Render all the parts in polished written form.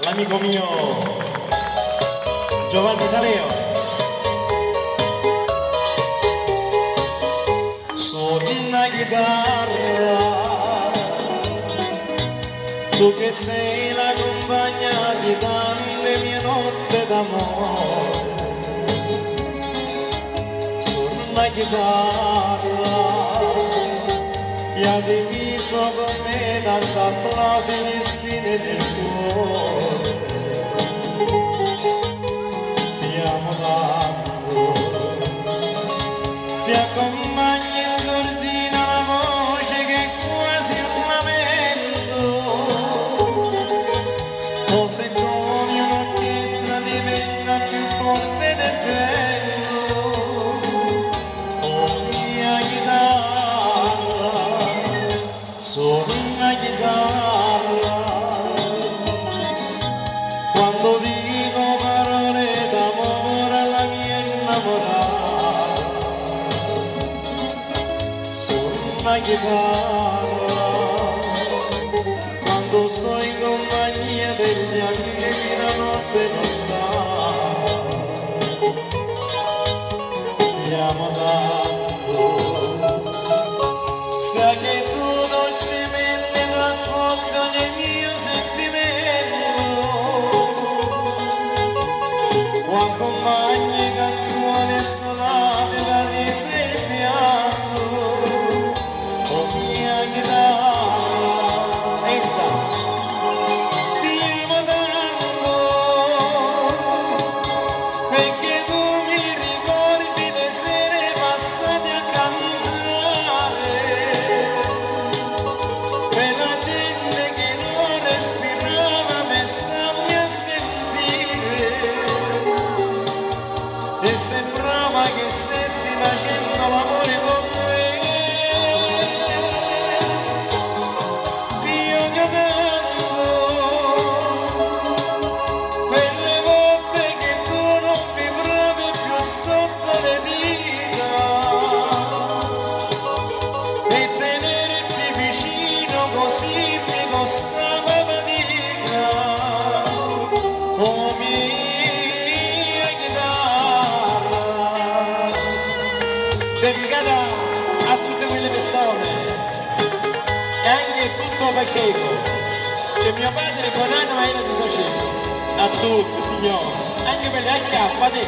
l'amico mio Giovanni Taleo. Suona chitarra, tu che sei la compagna di tante mie notte d'amore. Suona chitarra, e ha diviso con me tanto applauso e le spine del cuore. Ti amo tanto, si accompagna e ordina la voce che è quasi un lamento. O se come un'orchestra diventa più forte del vento. Oh mia chitarra, suona chitarra, quando dico parole d'amore alla mia innamorata. Suona chitarra, quando sto in compagnia degli amici la notte lontana. Ti amo tanto, sai che tu dolcemente trasfondo nel mio sentimento. Quando accompagni canzoni suonate da risa e pianto. Oh mia chitarra, entra, ti amo tanto, perché tu mi ricordi le sere passate a cantare, per la gente che non respirava me stammi a sentire, e sembrava che stessi facendo l'amore con me. Io ti ho tanto, per le volte che tu non vibravi più sotto le dita, e tenerti vicino così mi costava fatica. Oh mia chitarra, dedicata a tutte quelle persone e anche tutto Pacheco, che mio padre Bonanno era di Pacheco. A tutti, signore, anche per le acchiappate,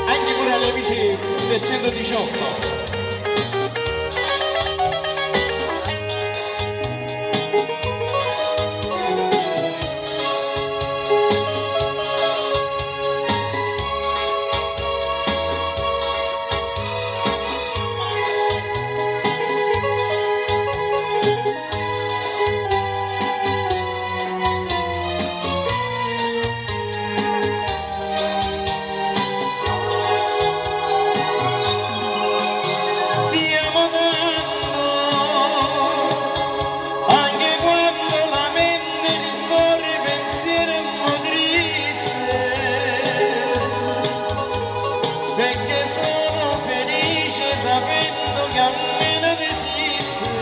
anche pure alle amici del 118. Ti amo tanto, anche quando la mente rincorre pensieri un po' triste, perché sono felice sapendo che almeno esiste,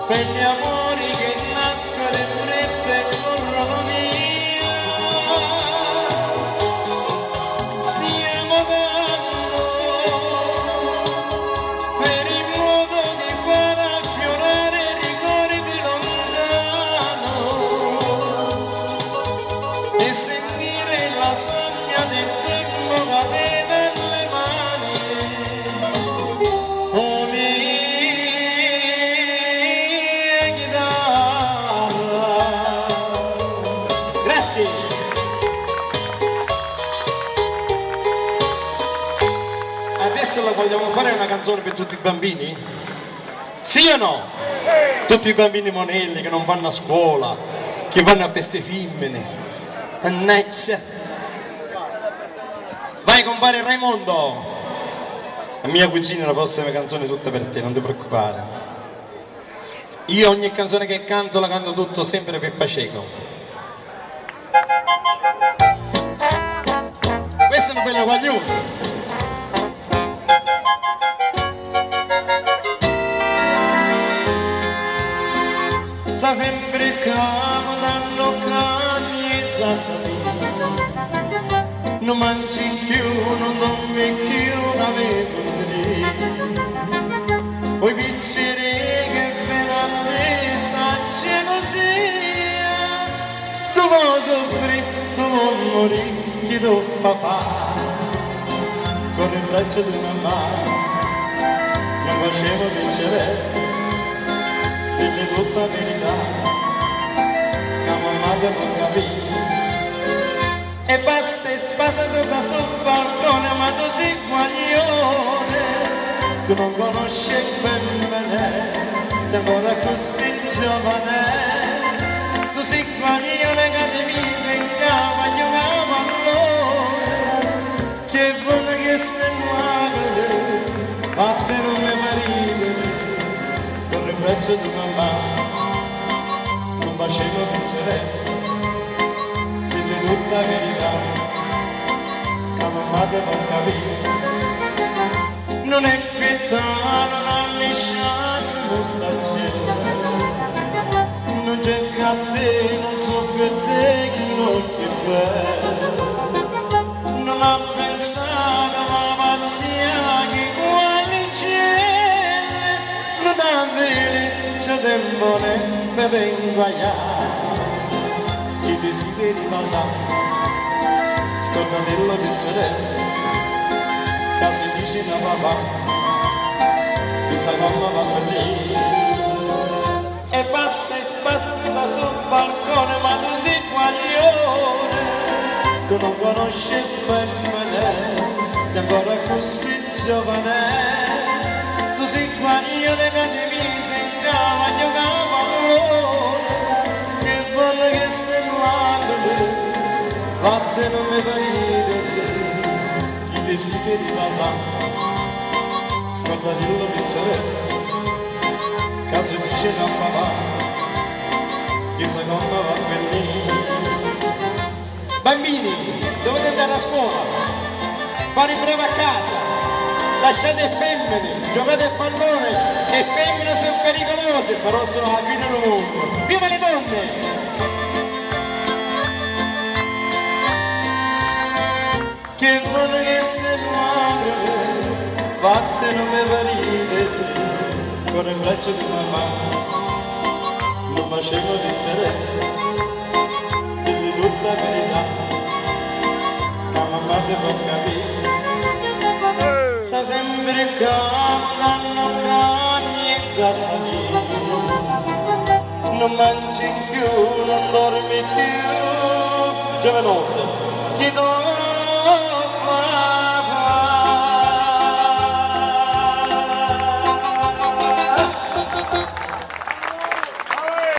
per gli amori che nascono in fretta e corrono via. Ti amo tanto, per il modo di far affiorare ricordi lontano e sentire la sabbia del tempo cadere dalle mani. Oh mia chitarra, grazie. Adesso la vogliamo fare una canzone per tutti i bambini? Sì o no? Tutti i bambini monelli che non vanno a scuola, che vanno a feste femmine. Mannaggia. Vai compare Raimondo. La mia cugina la prossima canzone è tutta per te, non ti preoccupare. Io ogni canzone che canto la canto tutto sempre per Pacheco. Questo è un bello guaglione. sa sempre capodanno cambiezza salire, non mangi più, non dormi più, non avevo poi picceri che fino a te stacci così, tu vuoi soffrire, tu vuoi morire, chi tu fa fare, con il braccio di mamma, mi facevo vincere, dimmi tutta la verità, che mamma te non capire, e passa sotto sul balcone, ma tu sei guaglione, tu non conosci il femmine, sei ancora così giovane, tu sei guaglione che ti mise in cama, io cavallone, che buono che sei magre, ma te non mi maridere, con il braccio di mamma, non facevo vincere, dimmi tutta la verità, che mamma te non capire. Non è pietà, non ha lasciato mostacella, non c'è che a te, non so per te che non è bello, non ha pensato alla pazzia che quale c'è, non avere c'è tempo per inguaiare, chi desideri passare, scordatelo vincere. Che si dice da papà, chissà come va per lì. E passa da sul balcone, ma tu sei guaglione, tu non conosci il femmine, sei ancora così giovane, tu sei guaglione che ti mise in cama, io cavallone, che vuole che stai magre, vatte non mi parite. Desideri passare, scordatelo vincere, che si dice da papà, chissà come va a finire. Bambini, dovete andare a scuola, fare prova a casa, lasciate femmine, giocate a pallone, le femmine sono pericolose, però sono la fine del mondo. Viva le donne! Che buono che sei magre, vatte non mi parite, con il braccio di mamma, non facevo vincere, dimmi tutta la verità, che mamma te può capire, sa sempre che danno cagnezza salire, non mangi più, non dormi più, giovanotte.